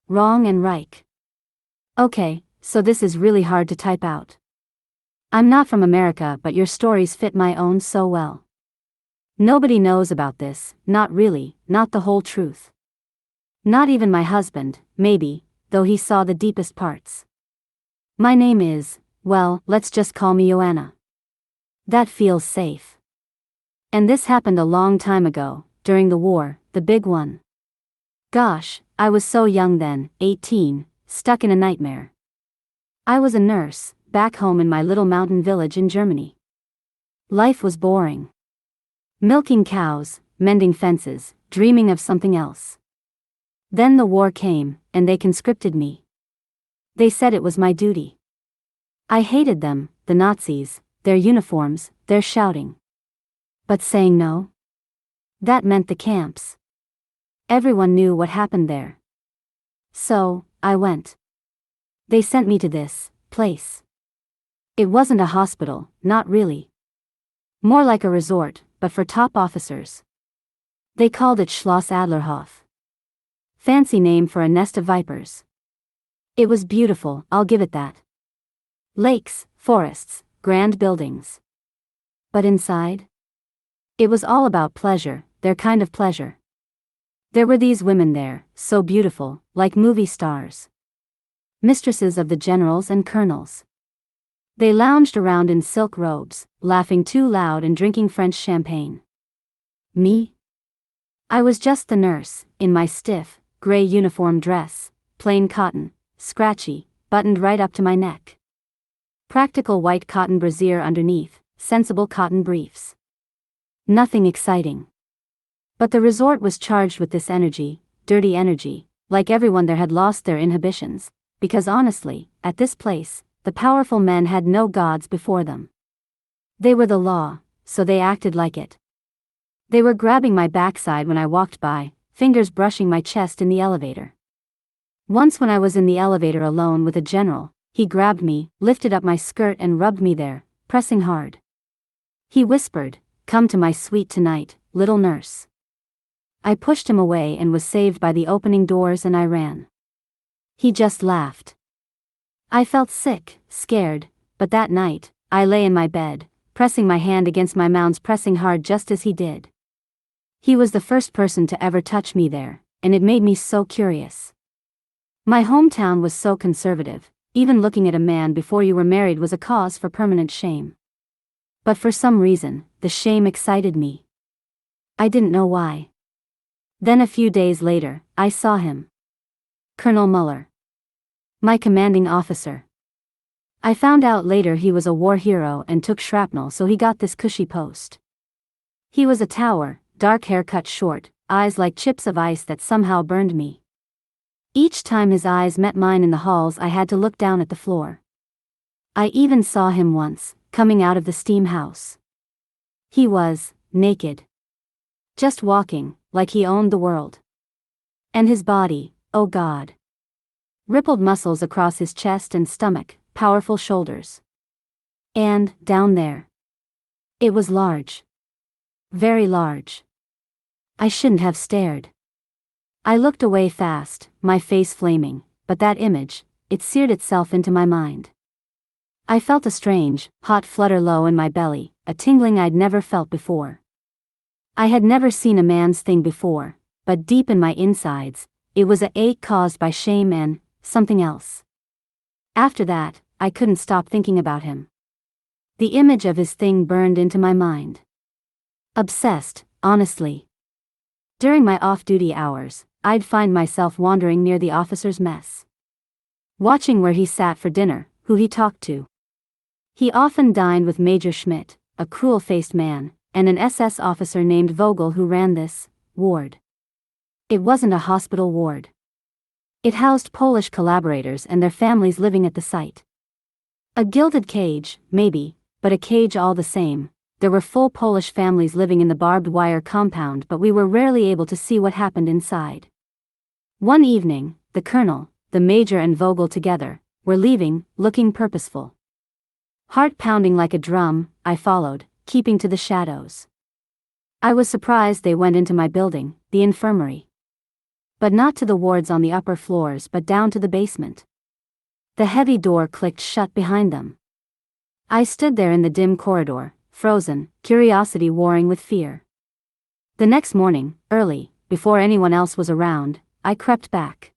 Wrong and Reich. Okay, so this is really hard to type out. I'm not from America, but your stories fit my own so well. Nobody knows about this, not really, not the whole truth. Not even my husband, maybe, though he saw the deepest parts. My name is, well, let's just call me Joanna. That feels safe. And this happened a long time ago, during the war, the big one. Gosh, I was so young then, 18, stuck in a nightmare. I was a nurse, back home in my little mountain village in Germany. Life was boring. Milking cows, mending fences, dreaming of something else. Then the war came, and they conscripted me. They said it was my duty. I hated them, the Nazis, their uniforms, their shouting. But saying no? That meant the camps. Everyone knew what happened there. So, I went. They sent me to this place. It wasn't a hospital, not really. More like a resort, but for top officers. They called it Schloss Adlerhof. Fancy name for a nest of vipers. It was beautiful, I'll give it that. Lakes, forests, grand buildings. But inside? It was all about pleasure, their kind of pleasure. There were these women there, so beautiful, like movie stars. Mistresses of the generals and colonels. They lounged around in silk robes, laughing too loud and drinking French champagne. Me? I was just the nurse, in my stiff, gray uniform dress, plain cotton, scratchy, buttoned right up to my neck. Practical white cotton brassiere underneath, sensible cotton briefs. Nothing exciting. But the resort was charged with this energy, dirty energy, like everyone there had lost their inhibitions, because honestly, at this place, the powerful men had no gods before them. They were the law, so they acted like it. They were grabbing my backside when I walked by, fingers brushing my chest in the elevator. Once when I was in the elevator alone with a general, he grabbed me, lifted up my skirt and rubbed me there, pressing hard. He whispered, "Come to my suite tonight, little nurse." I pushed him away and was saved by the opening doors and I ran. He just laughed. I felt sick, scared, but that night, I lay in my bed, pressing my hand against my mounds, pressing hard just as he did. He was the first person to ever touch me there, and it made me so curious. My hometown was so conservative, even looking at a man before you were married was a cause for permanent shame. But for some reason, the shame excited me. I didn't know why. Then a few days later, I saw him. Colonel Muller. My commanding officer. I found out later he was a war hero and took shrapnel, so he got this cushy post. He was a tower, dark hair cut short, eyes like chips of ice that somehow burned me. Each time his eyes met mine in the halls I had to look down at the floor. I even saw him once, coming out of the steam house. He was naked. Just walking, like he owned the world. And his body, oh God. Rippled muscles across his chest and stomach, powerful shoulders. And, down there. It was large. Very large. I shouldn't have stared. I looked away fast, my face flaming, but that image, it seared itself into my mind. I felt a strange, hot flutter low in my belly, a tingling I'd never felt before. I had never seen a man's thing before, but deep in my insides, it was a ache caused by shame and something else. After that, I couldn't stop thinking about him. The image of his thing burned into my mind. Obsessed, honestly. During my off-duty hours, I'd find myself wandering near the officers' mess. Watching where he sat for dinner, who he talked to. He often dined with Major Schmidt, a cruel-faced man, and an SS officer named Vogel who ran this ward. It wasn't a hospital ward. It housed Polish collaborators and their families living at the site. A gilded cage, maybe, but a cage all the same. There were full Polish families living in the barbed wire compound, but we were rarely able to see what happened inside. One evening, the colonel, the major and Vogel together, were leaving, looking purposeful. Heart pounding like a drum, I followed, keeping to the shadows. I was surprised they went into my building, the infirmary. But not to the wards on the upper floors but down to the basement. The heavy door clicked shut behind them. I stood there in the dim corridor, frozen, curiosity warring with fear. The next morning, early, before anyone else was around, I crept back.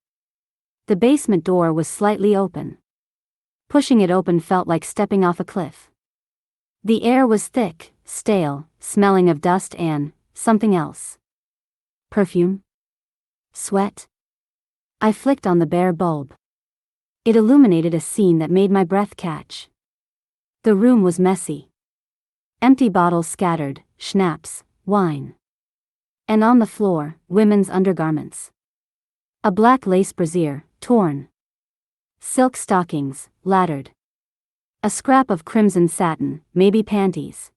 The basement door was slightly open. Pushing it open felt like stepping off a cliff. The air was thick, stale, smelling of dust and something else. Perfume? Sweat? I flicked on the bare bulb. It illuminated a scene that made my breath catch. The room was messy. Empty bottles scattered, schnapps, wine. And on the floor, women's undergarments. A black lace brassiere, torn. Silk stockings, laddered. A scrap of crimson satin, maybe panties.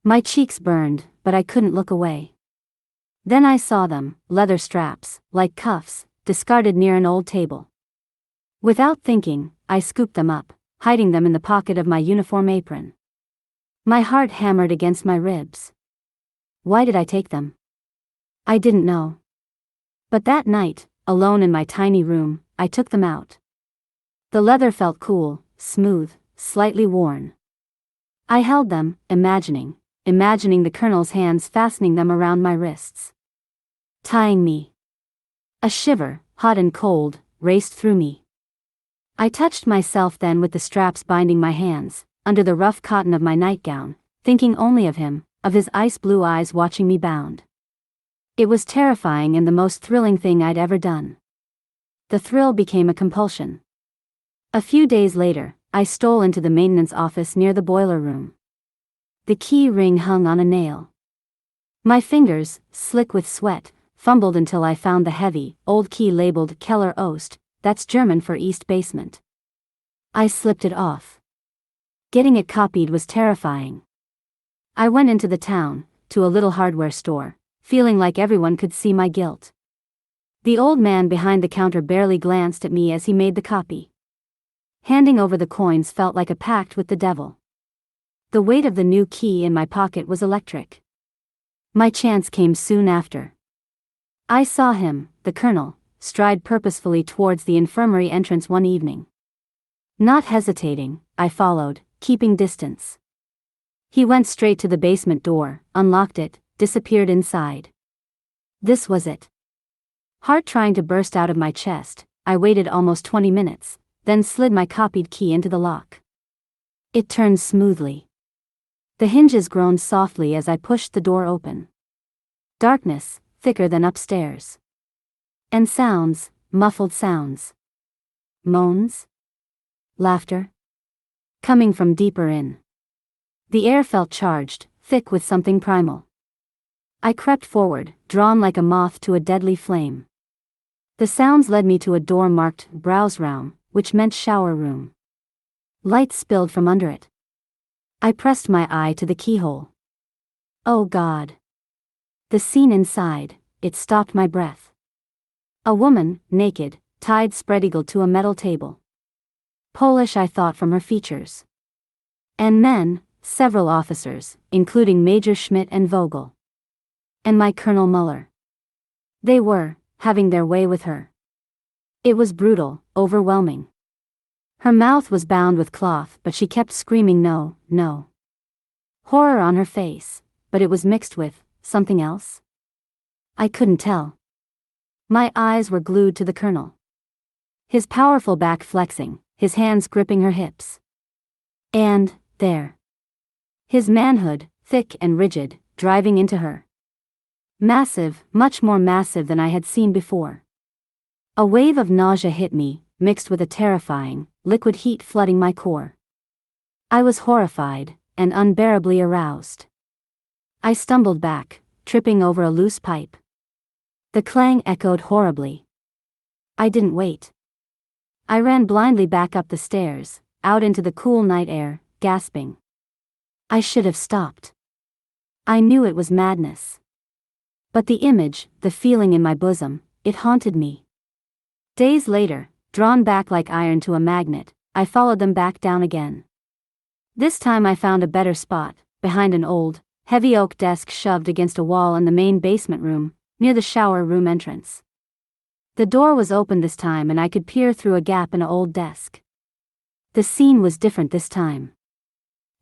My cheeks burned, but I couldn't look away. Then I saw them, leather straps, like cuffs, discarded near an old table. Without thinking, I scooped them up, hiding them in the pocket of my uniform apron. My heart hammered against my ribs. Why did I take them? I didn't know. But that night, alone in my tiny room, I took them out. The leather felt cool, smooth, slightly worn. I held them, imagining the colonel's hands fastening them around my wrists. Tying me. A shiver, hot and cold, raced through me. I touched myself then with the straps binding my hands, under the rough cotton of my nightgown, thinking only of him, of his ice-blue eyes watching me bound. It was terrifying and the most thrilling thing I'd ever done. The thrill became a compulsion. A few days later, I stole into the maintenance office near the boiler room. The key ring hung on a nail. My fingers, slick with sweat, fumbled until I found the heavy, old key labeled Keller Ost, that's German for East Basement. I slipped it off. Getting it copied was terrifying. I went into the town, to a little hardware store, feeling like everyone could see my guilt. The old man behind the counter barely glanced at me as he made the copy. Handing over the coins felt like a pact with the devil. The weight of the new key in my pocket was electric. My chance came soon after. I saw him, the colonel, stride purposefully towards the infirmary entrance one evening. Not hesitating, I followed, keeping distance. He went straight to the basement door, unlocked it, disappeared inside. This was it. Heart trying to burst out of my chest, I waited almost 20 minutes, then slid my copied key into the lock. It turned smoothly. The hinges groaned softly as I pushed the door open. Darkness, thicker than upstairs. And sounds, muffled sounds. Moans? Laughter? Coming from deeper in. The air felt charged, thick with something primal. I crept forward, drawn like a moth to a deadly flame. The sounds led me to a door marked Browsraum, which meant shower room. Light spilled from under it. I pressed my eye to the keyhole. Oh God. The scene inside, it stopped my breath. A woman, naked, tied spread-eagled to a metal table. Polish I thought from her features. And men, several officers, including Major Schmidt and Vogel. And my Colonel Muller. They were, having their way with her. It was brutal, overwhelming. Her mouth was bound with cloth but she kept screaming no, no. Horror on her face, but it was mixed with something else. I couldn't tell. My eyes were glued to the colonel. His powerful back flexing, his hands gripping her hips. And, there. His manhood, thick and rigid, driving into her. Massive, much more massive than I had seen before. A wave of nausea hit me, mixed with a terrifying, liquid heat flooding my core. I was horrified, and unbearably aroused. I stumbled back, tripping over a loose pipe. The clang echoed horribly. I didn't wait. I ran blindly back up the stairs, out into the cool night air, gasping. I should have stopped. I knew it was madness. But the image, the feeling in my bosom, it haunted me. Days later, drawn back like iron to a magnet, I followed them back down again. This time I found a better spot, behind an old, heavy oak desk shoved against a wall in the main basement room, near the shower room entrance. The door was open this time and I could peer through a gap in an old desk. The scene was different this time.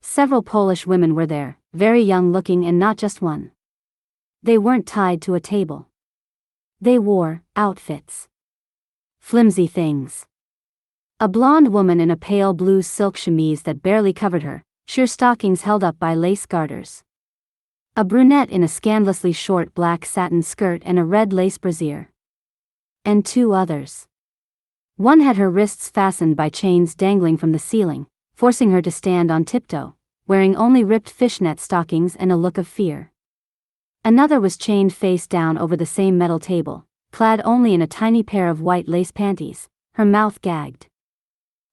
Several Polish women were there, very young looking and not just one. They weren't tied to a table. They wore outfits. Flimsy things. A blonde woman in a pale blue silk chemise that barely covered her, sheer stockings held up by lace garters. A brunette in a scandalously short black satin skirt and a red lace brassiere. And two others. One had her wrists fastened by chains dangling from the ceiling, forcing her to stand on tiptoe, wearing only ripped fishnet stockings and a look of fear. Another was chained face down over the same metal table, clad only in a tiny pair of white lace panties, her mouth gagged.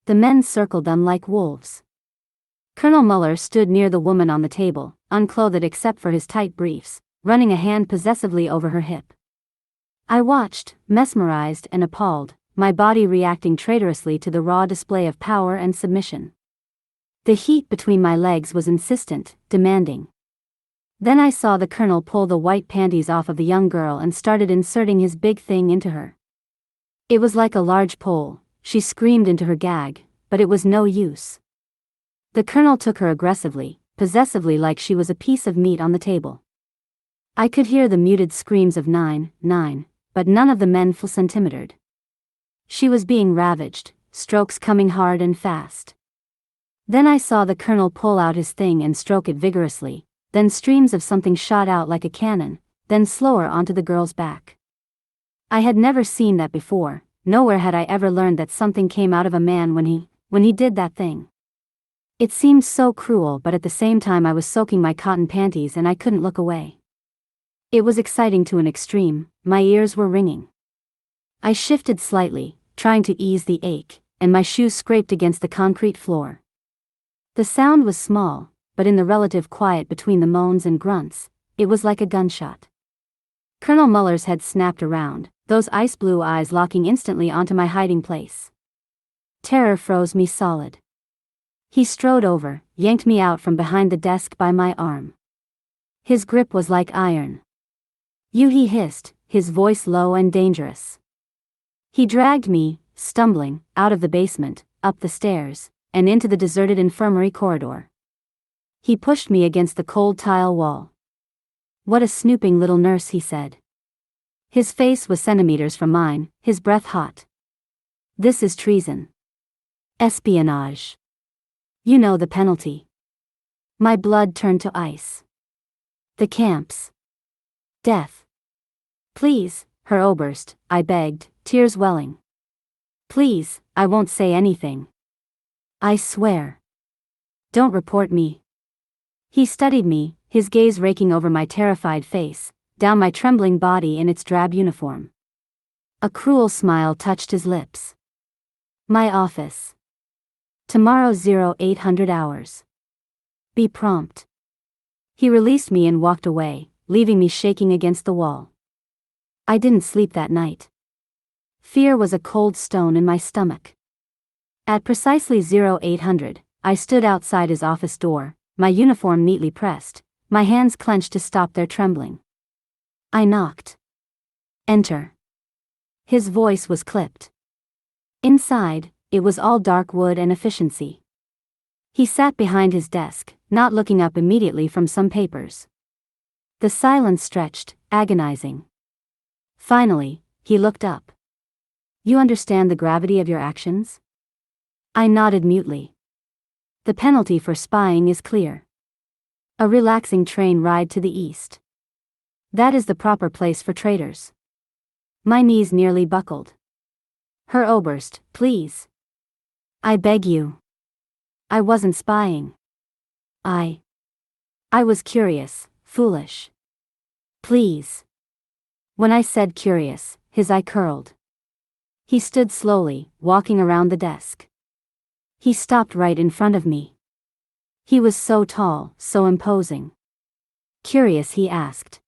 The men circled them like wolves. Colonel Muller stood near the woman on the table, unclothed except for his tight briefs, running a hand possessively over her hip. I watched, mesmerized and appalled, my body reacting traitorously to the raw display of power and submission. The heat between my legs was insistent, demanding. Then I saw the colonel pull the white panties off of the young girl and started inserting his big thing into her. It was like a large pole. She screamed into her gag, but it was no use. The colonel took her aggressively, possessively like she was a piece of meat on the table. I could hear the muted screams of 9, but none of the men centimetered. She was being ravaged, strokes coming hard and fast. Then I saw the colonel pull out his thing and stroke it vigorously, then streams of something shot out like a cannon, then slower onto the girl's back. I had never seen that before, nowhere had I ever learned that something came out of a man when he did that thing. It seemed so cruel, but at the same time I was soaking my cotton panties and I couldn't look away. It was exciting to an extreme, my ears were ringing. I shifted slightly, trying to ease the ache, and my shoes scraped against the concrete floor. The sound was small, but in the relative quiet between the moans and grunts, it was like a gunshot. Colonel Muller's head snapped around, those ice blue eyes locking instantly onto my hiding place. Terror froze me solid. He strode over, yanked me out from behind the desk by my arm. His grip was like iron. "You," he hissed, his voice low and dangerous. He dragged me, stumbling, out of the basement, up the stairs, and into the deserted infirmary corridor. He pushed me against the cold tile wall. "What a snooping little nurse," he said. His face was centimeters from mine, his breath hot. "This is treason. Espionage. You know the penalty." My blood turned to ice. The camps. Death. "Please, Herr Oberst," I begged, tears welling. "Please, I won't say anything. I swear. Don't report me." He studied me, his gaze raking over my terrified face, down my trembling body in its drab uniform. A cruel smile touched his lips. "My office. Tomorrow 0800 hours. Be prompt." He released me and walked away, leaving me shaking against the wall. I didn't sleep that night. Fear was a cold stone in my stomach. At precisely 0800, I stood outside his office door, my uniform neatly pressed, my hands clenched to stop their trembling. I knocked. "Enter." His voice was clipped. Inside, it was all dark wood and efficiency. He sat behind his desk, not looking up immediately from some papers. The silence stretched, agonizing. Finally, he looked up. "You understand the gravity of your actions?" I nodded mutely. "The penalty for spying is clear. A relaxing train ride to the east. That is the proper place for traitors." My knees nearly buckled. "Herr Oberst, please. I beg you. I wasn't spying. I was curious, foolish. Please." When I said curious, his eye curled. He stood slowly, walking around the desk. He stopped right in front of me. He was so tall, so imposing. "Curious?" he asked.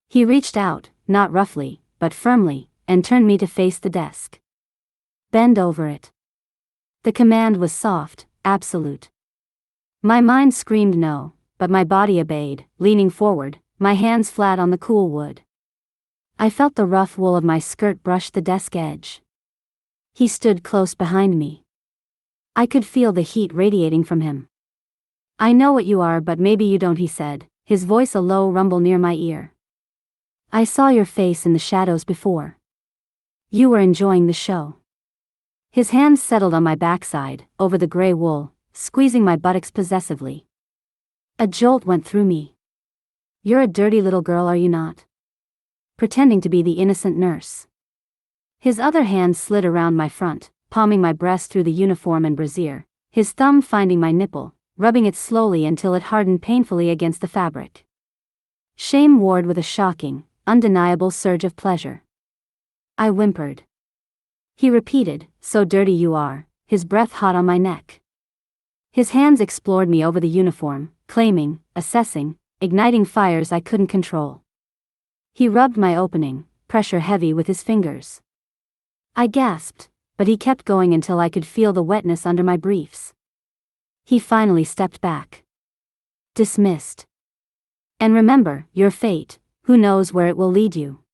He reached out, not roughly, but firmly, and turned me to face the desk. "Bend over it." The command was soft, absolute. My mind screamed no, but my body obeyed, leaning forward, my hands flat on the cool wood. I felt the rough wool of my skirt brush the desk edge. He stood close behind me. I could feel the heat radiating from him. "I know what you are, but maybe you don't," he said, his voice a low rumble near my ear. "I saw your face in the shadows before. You were enjoying the show." His hands settled on my backside, over the gray wool, squeezing my buttocks possessively. A jolt went through me. "You're a dirty little girl, are you not?" Pretending to be the innocent nurse. His other hand slid around my front, palming my breast through the uniform and brassiere, his thumb finding my nipple, rubbing it slowly until it hardened painfully against the fabric. Shame warred with a shocking, undeniable surge of pleasure. I whimpered. He repeated, "So dirty you are," his breath hot on my neck. His hands explored me over the uniform, claiming, assessing, igniting fires I couldn't control. He rubbed my opening, pressure heavy with his fingers. I gasped, but he kept going until I could feel the wetness under my briefs. He finally stepped back. "Dismissed. And remember, your fate, who knows where it will lead you."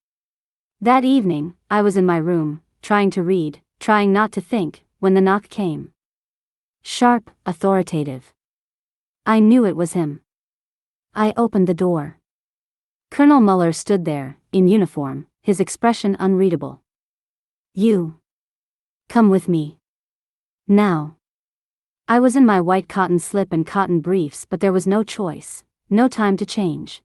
That evening, I was in my room, trying to read, trying not to think, when the knock came. Sharp, authoritative. I knew it was him. I opened the door. Colonel Muller stood there, in uniform, his expression unreadable. "You. Come with me. Now." I was in my white cotton slip and cotton briefs, but there was no choice, no time to change.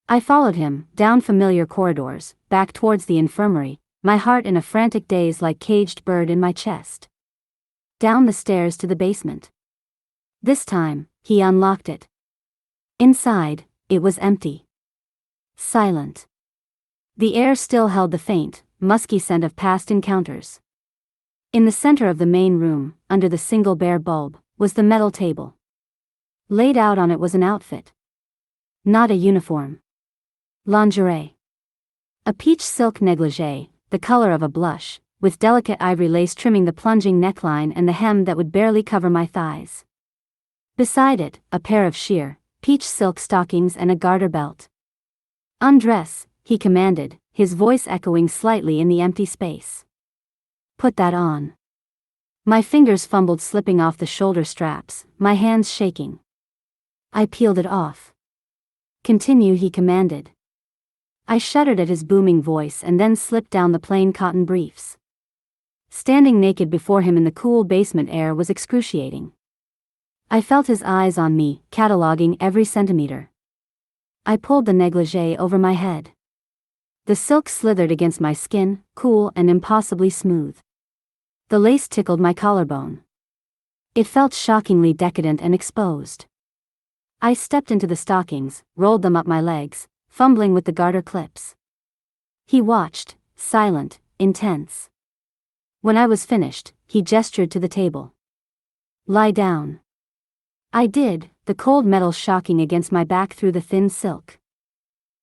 I followed him, down familiar corridors, back towards the infirmary, my heart in a frantic daze like caged bird in my chest. Down the stairs to the basement. This time, he unlocked it. Inside, it was empty. Silent. The air still held the faint, musky scent of past encounters. In the center of the main room, under the single bare bulb, was the metal table. Laid out on it was an outfit. Not a uniform. Lingerie. A peach silk negligee, the color of a blush, with delicate ivory lace trimming the plunging neckline and the hem that would barely cover my thighs. Beside it, a pair of sheer, peach silk stockings and a garter belt. "Undress," he commanded, his voice echoing slightly in the empty space. "Put that on." My fingers fumbled slipping off the shoulder straps, my hands shaking. I peeled it off. "Continue," he commanded. I shuddered at his booming voice and then slipped down the plain cotton briefs. Standing naked before him in the cool basement air was excruciating. I felt his eyes on me, cataloging every centimeter. I pulled the negligee over my head. The silk slithered against my skin, cool and impossibly smooth. The lace tickled my collarbone. It felt shockingly decadent and exposed. I stepped into the stockings, rolled them up my legs, fumbling with the garter clips. He watched, silent, intense. When I was finished, he gestured to the table. "Lie down." I did, the cold metal shocking against my back through the thin silk.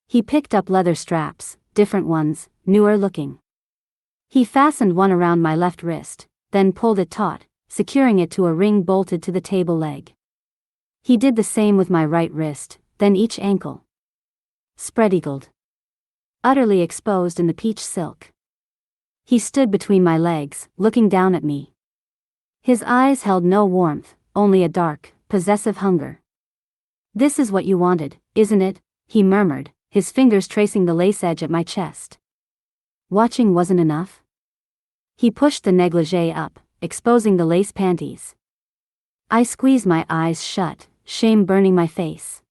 He picked up leather straps, different ones, newer looking. He fastened one around my left wrist, then pulled it taut, securing it to a ring bolted to the table leg. He did the same with my right wrist, then each ankle. Spread-eagled. Utterly exposed in the peach silk. He stood between my legs, looking down at me. His eyes held no warmth, only a dark, possessive hunger. "This is what you wanted, isn't it?" he murmured, his fingers tracing the lace edge at my chest. Watching wasn't enough? He pushed the negligee up, exposing the lace panties. I squeezed my eyes shut, shame burning my face.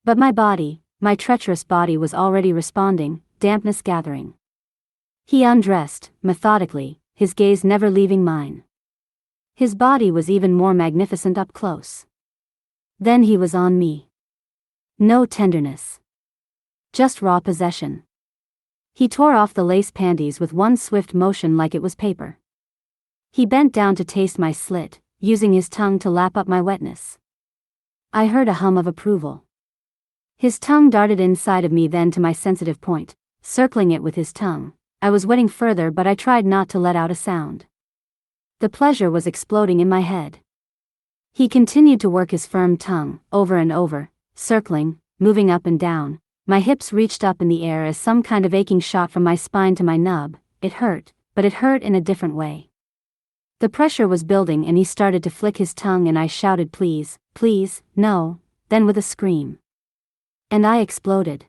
But my body, my treacherous body was already responding, dampness gathering. He undressed, methodically, his gaze never leaving mine. His body was even more magnificent up close. Then he was on me. No tenderness. Just raw possession. He tore off the lace panties with one swift motion like it was paper. He bent down to taste my slit, using his tongue to lap up my wetness. I heard a hum of approval. His tongue darted inside of me then to my sensitive point, circling it with his tongue. I was wetting further but I tried not to let out a sound. The pleasure was exploding in my head. He continued to work his firm tongue, over and over, circling, moving up and down, My hips reached up in the air as some kind of aching shot from my spine to my nub. It hurt, but it hurt in a different way. The pressure was building and he started to flick his tongue and I shouted, "Please, please, no," then with a scream. And I exploded.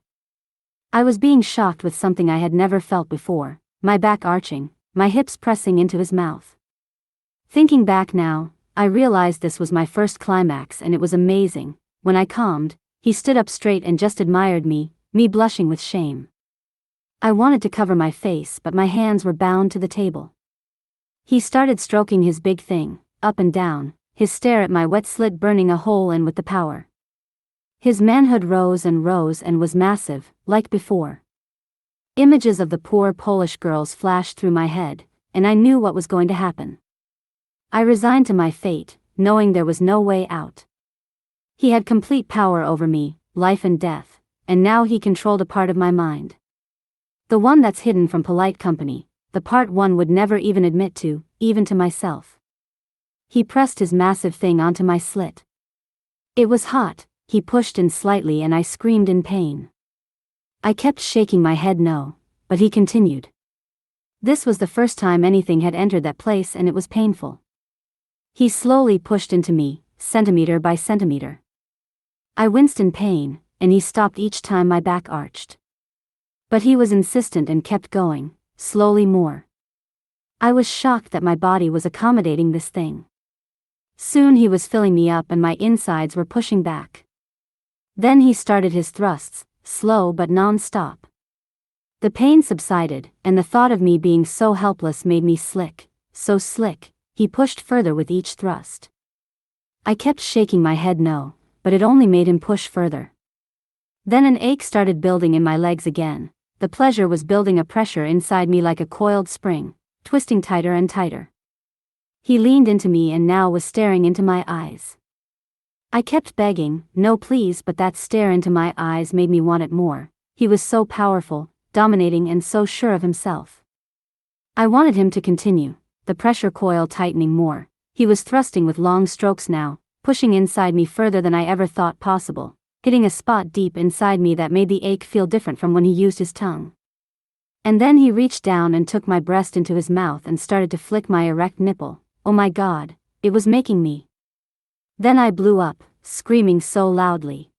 I was being shocked with something I had never felt before, my back arching, my hips pressing into his mouth. Thinking back now, I realized this was my first climax and it was amazing. When I calmed, he stood up straight and just admired me blushing with shame. I wanted to cover my face but my hands were bound to the table. He started stroking his big thing, up and down, his stare at my wet slit burning a hole in with the power. His manhood rose and was massive, like before. Images of the poor Polish girls flashed through my head, and I knew what was going to happen. I resigned to my fate, knowing there was no way out. He had complete power over me, life and death, and now he controlled a part of my mind. The one that's hidden from polite company, the part one would never even admit to, even to myself. He pressed his massive thing onto my slit. It was hot, he pushed in slightly and I screamed in pain. I kept shaking my head no, but he continued. This was the first time anything had entered that place and it was painful. He slowly pushed into me, centimeter by centimeter. I winced in pain, and he stopped each time my back arched. But he was insistent and kept going, slowly more. I was shocked that my body was accommodating this thing. Soon he was filling me up and my insides were pushing back. Then he started his thrusts, slow but non-stop. The pain subsided, and the thought of me being so helpless made me slick, so slick. He pushed further with each thrust. I kept shaking my head no, but it only made him push further. Then an ache started building in my legs again. The pleasure was building a pressure inside me like a coiled spring, twisting tighter and tighter. He leaned into me and now was staring into my eyes. I kept begging, no please, but that stare into my eyes made me want it more. He was so powerful, dominating and so sure of himself. I wanted him to continue. The pressure coil tightening more. He was thrusting with long strokes now, pushing inside me further than I ever thought possible, hitting a spot deep inside me that made the ache feel different from when he used his tongue. And then he reached down and took my breast into his mouth and started to flick my erect nipple. Oh my God, it was making me. Then I blew up, screaming so loudly.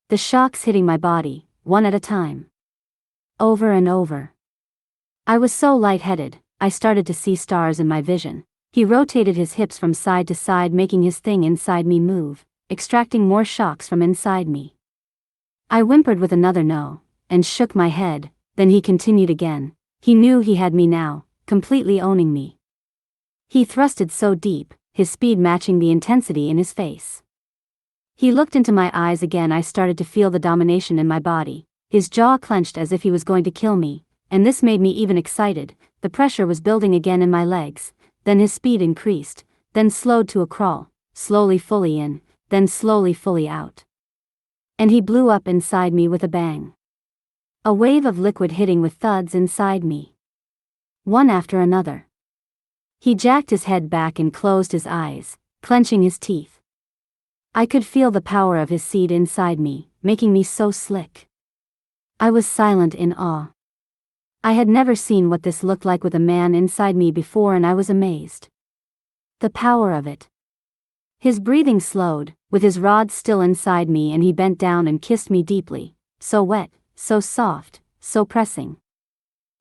The shocks hitting my body, one at a time. Over and over. I was so lightheaded. I started to see stars in my vision. He rotated his hips from side to side making his thing inside me move, extracting more shocks from inside me. I whimpered with another no, and shook my head, then he continued again. He knew he had me now, completely owning me. He thrusted so deep, his speed matching the intensity in his face. He looked into my eyes again. I started to feel the domination in my body. His jaw clenched as if he was going to kill me, and this made me even excited. The pressure was building again in my legs, then his speed increased, then slowed to a crawl, slowly fully in, then slowly fully out. And he blew up inside me with a bang. A wave of liquid hitting with thuds inside me. One after another. He jacked his head back and closed his eyes, clenching his teeth. I could feel the power of his seed inside me, making me so slick. I was silent in awe. I had never seen what this looked like with a man inside me before and I was amazed. The power of it. His breathing slowed, with his rod still inside me and he bent down and kissed me deeply, so wet, so soft, so pressing.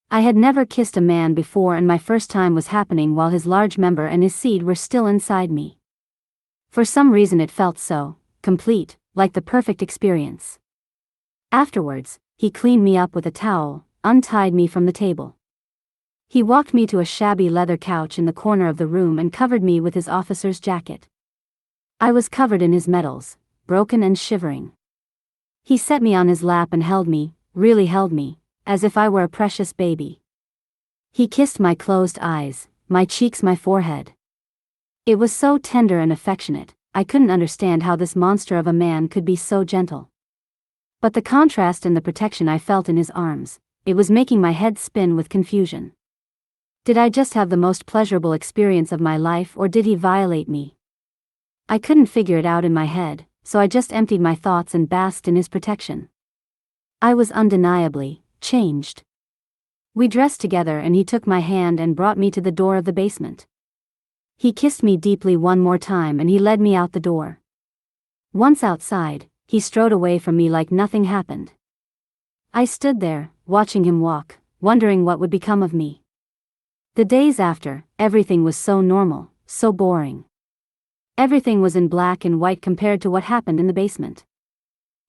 I had never kissed a man before and my first time was happening while his large member and his seed were still inside me. For some reason it felt so complete, like the perfect experience. Afterwards, he cleaned me up with a towel, untied me from the table. He walked me to a shabby leather couch in the corner of the room and covered me with his officer's jacket. I was covered in his medals, broken and shivering. He set me on his lap and held me, really held me, as if I were a precious baby. He kissed my closed eyes, my cheeks, my forehead. It was so tender and affectionate. I couldn't understand how this monster of a man could be so gentle. But the contrast and the protection I felt in his arms, it was making my head spin with confusion. Did I just have the most pleasurable experience of my life or did he violate me? I couldn't figure it out in my head, so I just emptied my thoughts and basked in his protection. I was undeniably changed. We dressed together and he took my hand and brought me to the door of the basement. He kissed me deeply one more time and he led me out the door. Once outside, he strode away from me like nothing happened. I stood there, watching him walk, wondering what would become of me. The days after, everything was so normal, so boring. Everything was in black and white compared to what happened in the basement.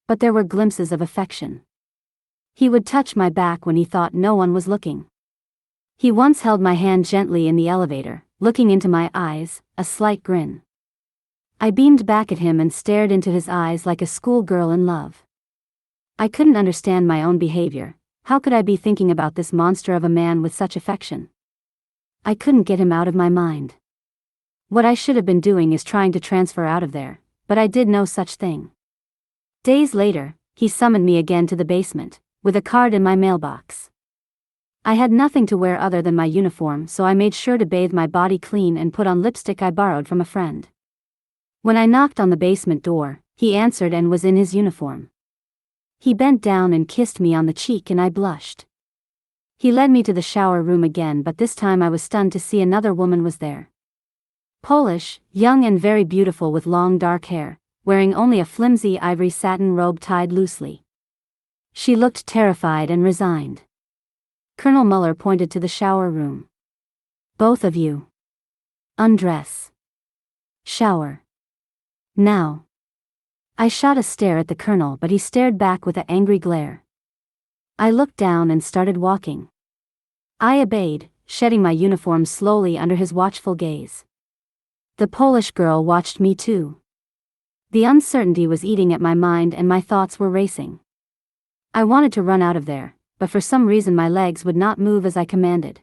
But there were glimpses of affection. He would touch my back when he thought no one was looking. He once held my hand gently in the elevator, looking into my eyes, a slight grin. I beamed back at him and stared into his eyes like a schoolgirl in love. I couldn't understand my own behavior. How could I be thinking about this monster of a man with such affection? I couldn't get him out of my mind. What I should have been doing is trying to transfer out of there, but I did no such thing. Days later, he summoned me again to the basement, with a card in my mailbox. I had nothing to wear other than my uniform, so I made sure to bathe my body clean and put on lipstick I borrowed from a friend. When I knocked on the basement door, he answered and was in his uniform. He bent down and kissed me on the cheek and I blushed. He led me to the shower room again, but this time I was stunned to see another woman was there. Polish, young and very beautiful with long dark hair, wearing only a flimsy ivory satin robe tied loosely. She looked terrified and resigned. Colonel Muller pointed to the shower room. "Both of you. Undress. Shower. Now." I shot a stare at the colonel, but he stared back with an angry glare. I looked down and started walking. I obeyed, shedding my uniform slowly under his watchful gaze. The Polish girl watched me too. The uncertainty was eating at my mind and my thoughts were racing. I wanted to run out of there, but for some reason my legs would not move as I commanded.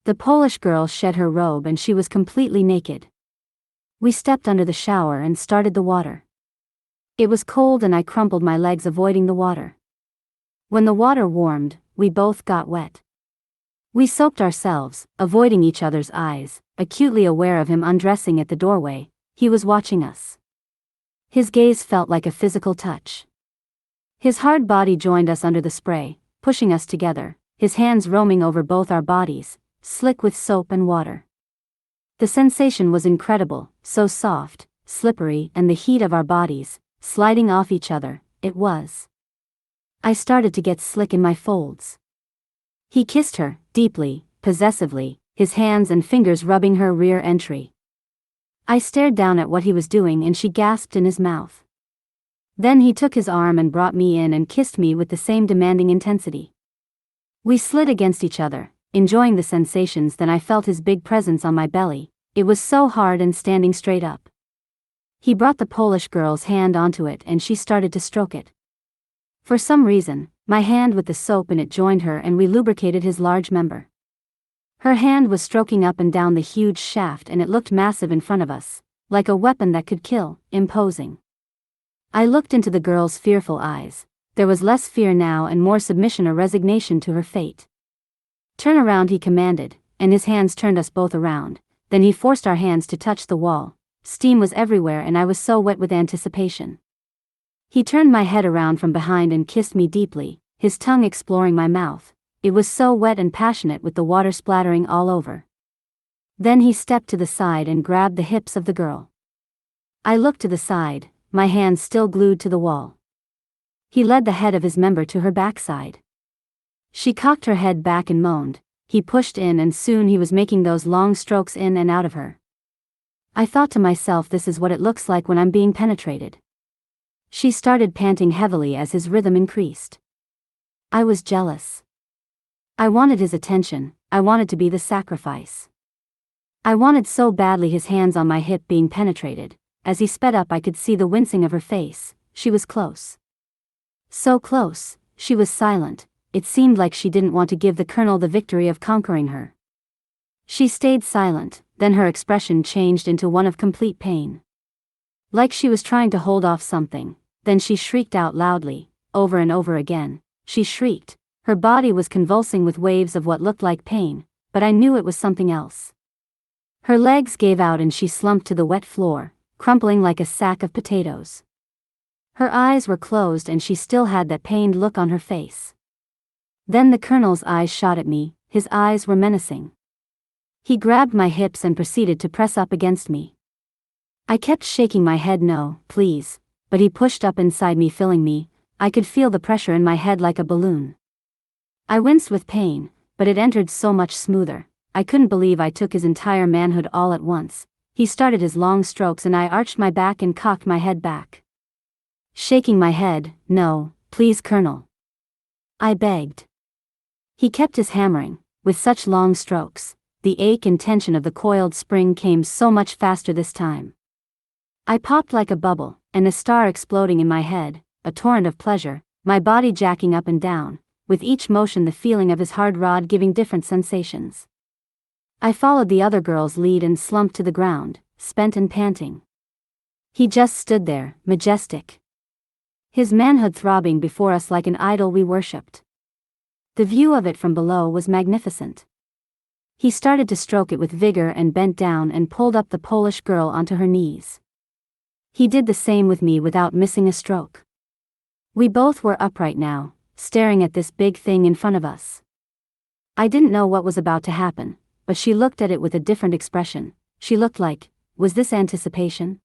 The Polish girl shed her robe and she was completely naked. We stepped under the shower and started the water. It was cold and I crumpled my legs avoiding the water. When the water warmed, we both got wet. We soaked ourselves, avoiding each other's eyes, acutely aware of him undressing at the doorway. He was watching us. His gaze felt like a physical touch. His hard body joined us under the spray, pushing us together, his hands roaming over both our bodies, slick with soap and water. The sensation was incredible, so soft, slippery, and the heat of our bodies, sliding off each other, it was. I started to get slick in my folds. He kissed her, deeply, possessively, his hands and fingers rubbing her rear entry. I stared down at what he was doing and she gasped in his mouth. Then he took his arm and brought me in and kissed me with the same demanding intensity. We slid against each other, enjoying the sensations. Then I felt his big presence on my belly. It was so hard and standing straight up. He brought the Polish girl's hand onto it and she started to stroke it. For some reason, my hand with the soap in it joined her and we lubricated his large member. Her hand was stroking up and down the huge shaft and it looked massive in front of us, like a weapon that could kill, imposing. I looked into the girl's fearful eyes. There was less fear now and more submission or resignation to her fate. "Turn around," he commanded, and his hands turned us both around. Then he forced our hands to touch the wall. Steam was everywhere and I was so wet with anticipation. He turned my head around from behind and kissed me deeply, his tongue exploring my mouth. It was so wet and passionate with the water splattering all over. Then he stepped to the side and grabbed the hips of the girl. I looked to the side, my hands still glued to the wall. He led the head of his member to her backside. She cocked her head back and moaned. He pushed in and soon he was making those long strokes in and out of her. I thought to myself, this is what it looks like when I'm being penetrated. She started panting heavily as his rhythm increased. I was jealous. I wanted his attention, I wanted to be the sacrifice. I wanted so badly his hands on my hip being penetrated. As he sped up I could see the wincing of her face. She was close. So close, she was silent. It seemed like she didn't want to give the colonel the victory of conquering her. She stayed silent, then her expression changed into one of complete pain. Like she was trying to hold off something, then she shrieked out loudly, over and over again. She shrieked. Her body was convulsing with waves of what looked like pain, but I knew it was something else. Her legs gave out and she slumped to the wet floor, crumpling like a sack of potatoes. Her eyes were closed and she still had that pained look on her face. Then the colonel's eyes shot at me, his eyes were menacing. He grabbed my hips and proceeded to press up against me. I kept shaking my head no, please, but he pushed up inside me filling me. I could feel the pressure in my head like a balloon. I winced with pain, but it entered so much smoother. I couldn't believe I took his entire manhood all at once. He started his long strokes and I arched my back and cocked my head back. Shaking my head, no, please Colonel, I begged. He kept his hammering, with such long strokes. The ache and tension of the coiled spring came so much faster this time. I popped like a bubble, and a star exploding in my head, a torrent of pleasure, my body jacking up and down, with each motion the feeling of his hard rod giving different sensations. I followed the other girl's lead and slumped to the ground, spent and panting. He just stood there, majestic. His manhood throbbing before us like an idol we worshipped. The view of it from below was magnificent. He started to stroke it with vigor and bent down and pulled up the Polish girl onto her knees. He did the same with me without missing a stroke. We both were upright now, staring at this big thing in front of us. I didn't know what was about to happen, but she looked at it with a different expression. She looked like, was this anticipation?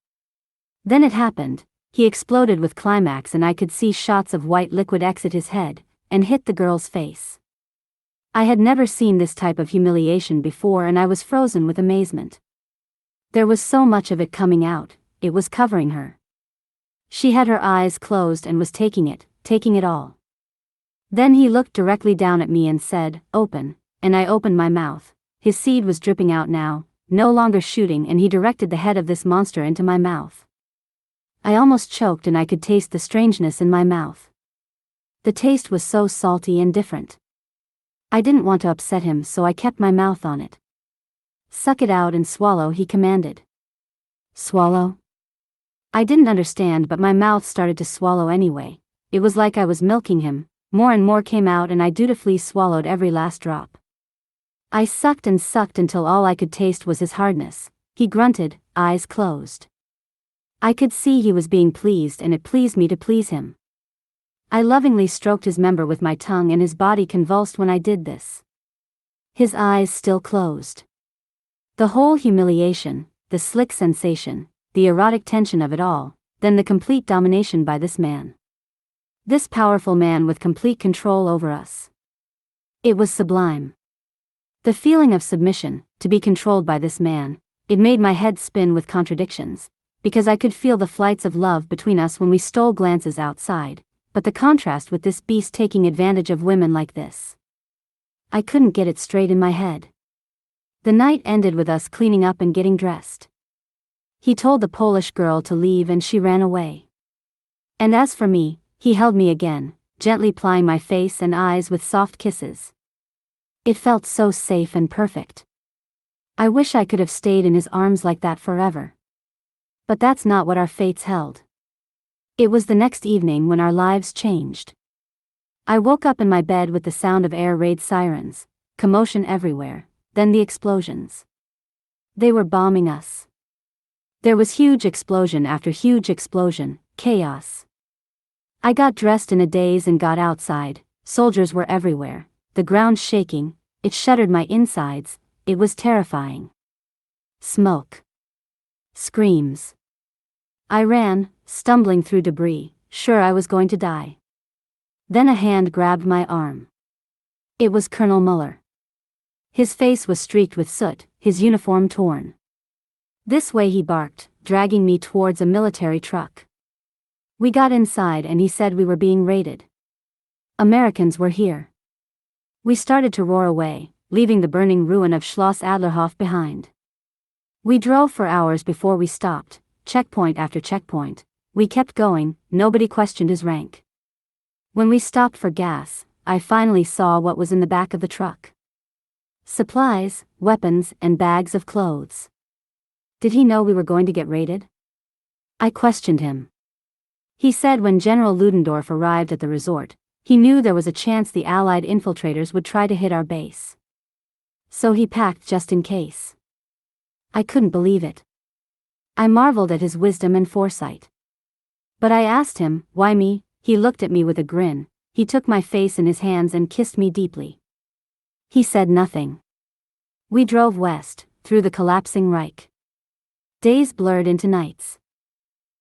Then it happened. He exploded with climax and I could see shots of white liquid exit his head, and hit the girl's face. I had never seen this type of humiliation before and I was frozen with amazement. There was so much of it coming out, it was covering her. She had her eyes closed and was taking it all. Then he looked directly down at me and said, "Open," and I opened my mouth. His seed was dripping out now, no longer shooting, and he directed the head of this monster into my mouth. I almost choked and I could taste the strangeness in my mouth. The taste was so salty and different. I didn't want to upset him, so I kept my mouth on it. "Suck it out and swallow," he commanded. Swallow? I didn't understand, but my mouth started to swallow anyway. It was like I was milking him. More and more came out and I dutifully swallowed every last drop. I sucked and sucked until all I could taste was his hardness. He grunted, eyes closed. I could see he was being pleased and it pleased me to please him. I lovingly stroked his member with my tongue and his body convulsed when I did this. His eyes still closed. The whole humiliation, the slick sensation, the erotic tension of it all, then the complete domination by this man. This powerful man with complete control over us. It was sublime. The feeling of submission, to be controlled by this man, it made my head spin with contradictions, because I could feel the flights of love between us when we stole glances outside, but the contrast with this beast taking advantage of women like this. I couldn't get it straight in my head. The night ended with us cleaning up and getting dressed. He told the Polish girl to leave and she ran away. And as for me, he held me again, gently plying my face and eyes with soft kisses. It felt so safe and perfect. I wish I could have stayed in his arms like that forever. But that's not what our fates held. It was the next evening when our lives changed. I woke up in my bed with the sound of air raid sirens, commotion everywhere, then the explosions. They were bombing us. There was huge explosion after huge explosion, chaos. I got dressed in a daze and got outside. Soldiers were everywhere, the ground shaking, it shuddered my insides, it was terrifying. Smoke. Screams. I ran, stumbling through debris, sure I was going to die. Then a hand grabbed my arm. It was Colonel Muller. His face was streaked with soot, his uniform torn. "This way," he barked, dragging me towards a military truck. We got inside and he said we were being raided. Americans were here. We started to roar away, leaving the burning ruin of Schloss Adlerhof behind. We drove for hours before we stopped, checkpoint after checkpoint. We kept going, nobody questioned his rank. When we stopped for gas, I finally saw what was in the back of the truck. Supplies, weapons, and bags of clothes. Did he know we were going to get raided? I questioned him. He said when General Ludendorff arrived at the resort, he knew there was a chance the Allied infiltrators would try to hit our base. So he packed just in case. I couldn't believe it. I marveled at his wisdom and foresight. But I asked him, why me? He looked at me with a grin. He took my face in his hands and kissed me deeply. He said nothing. We drove west, through the collapsing Reich. Days blurred into nights.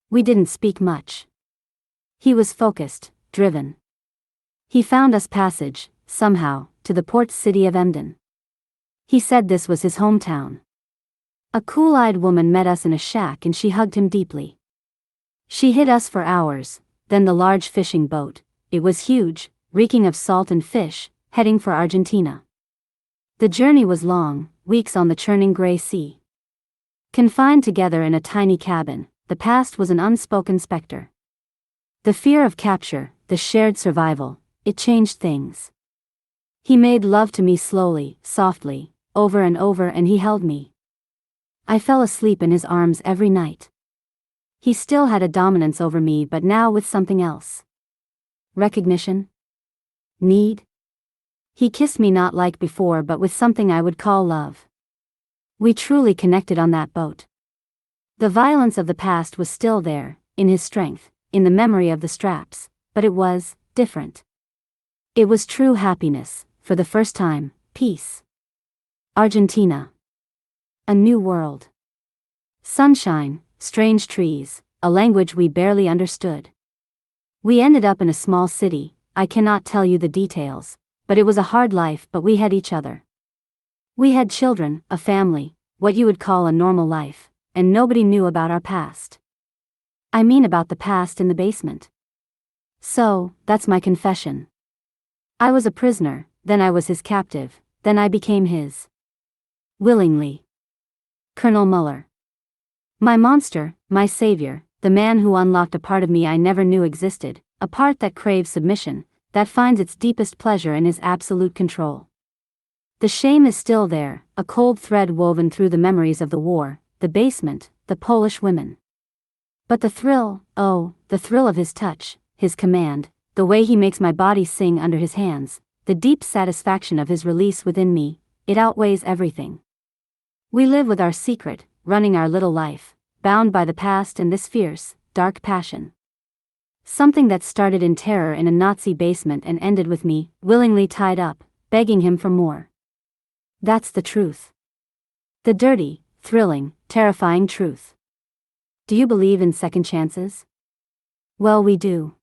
We didn't speak much. He was focused, driven. He found us passage, somehow, to the port city of Emden. He said this was his hometown. A cool-eyed woman met us in a shack and she hugged him deeply. She hid us for hours, then the large fishing boat, it was huge, reeking of salt and fish, heading for Argentina. The journey was long, weeks on the churning gray sea. Confined together in a tiny cabin, the past was an unspoken specter. The fear of capture, the shared survival, it changed things. He made love to me slowly, softly, over and over, and he held me. I fell asleep in his arms every night. He still had a dominance over me, but now with something else. Recognition? Need? He kissed me not like before, but with something I would call love. We truly connected on that boat. The violence of the past was still there, in his strength, in the memory of the straps, but it was different. It was true happiness, for the first time, peace. Argentina. A new world. Sunshine, strange trees, a language we barely understood. We ended up in a small city. I cannot tell you the details, but it was a hard life, but we had each other. We had children, a family, what you would call a normal life, and nobody knew about our past. I mean about the past in the basement. So, that's my confession. I was a prisoner, then I was his captive, then I became his. Willingly. Colonel Muller. My monster, my savior, the man who unlocked a part of me I never knew existed, a part that craves submission, that finds its deepest pleasure in his absolute control. The shame is still there, a cold thread woven through the memories of the war, the basement, the Polish women. But the thrill, oh, the thrill of his touch, his command, the way he makes my body sing under his hands, the deep satisfaction of his release within me, it outweighs everything. We live with our secret, running our little life, bound by the past and this fierce, dark passion. Something that started in terror in a Nazi basement and ended with me, willingly tied up, begging him for more. That's the truth. The dirty, thrilling, terrifying truth. Do you believe in second chances? Well, we do.